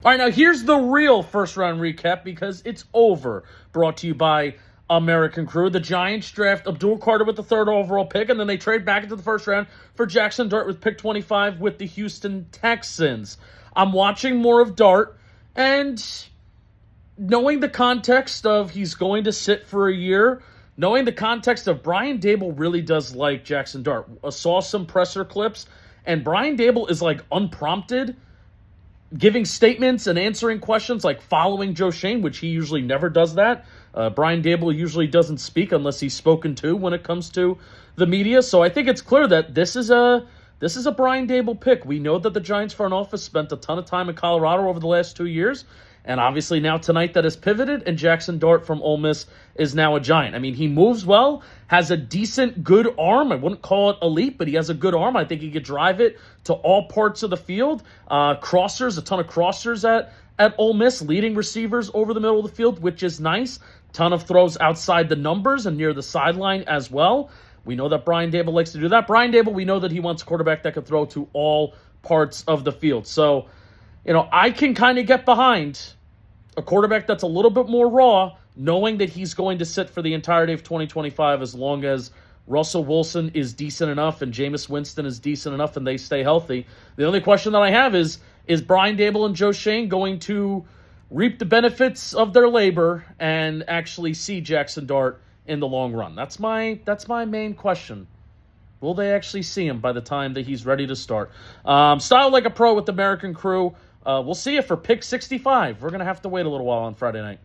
All right, now here's the real first-round recap because it's over. Brought to you by American Crew. The Giants draft Abdul Carter with the 3rd overall pick, and then they trade back into the first round for Jaxson Dart with pick 25 with the Houston Texans. I'm watching more of Dart, and knowing the context of he's going to sit for a year, knowing the context of Brian Daboll really does like Jaxson Dart. I saw some presser clips, and Brian Daboll is like unprompted, giving statements and answering questions, like following Schoen, which he usually never does that. Brian Daboll usually doesn't speak unless he's spoken to when it comes to the media. So I think it's clear that this is a Brian Daboll pick. We know that the Giants front office spent a ton of time in Colorado over the last 2 years. And obviously now tonight that has pivoted, and Jaxson Dart from Ole Miss is now a Giant. I mean, he moves well, has a decent, good arm. I wouldn't call it elite, but he has a good arm. I think he could drive it to all parts of the field. Crossers, a ton of crossers at Ole Miss, leading receivers over the middle of the field, which is nice. Ton of throws outside the numbers and near the sideline as well. We know that Brian Daboll likes to do that. Brian Daboll, we know that he wants a quarterback that can throw to all parts of the field. So, I can kind of get behind a quarterback that's a little bit more raw, knowing that he's going to sit for the entirety of 2025 as long as Russell Wilson is decent enough and Jameis Winston is decent enough and they stay healthy. The only question that I have is Brian Daboll and Schoen going to reap the benefits of their labor and actually see Jaxson Dart in the long run? That's my main question. Will they actually see him by the time that he's ready to start? Style like a pro with the American Crew. We'll see you for pick 65. We're going to have to wait a little while on Friday night.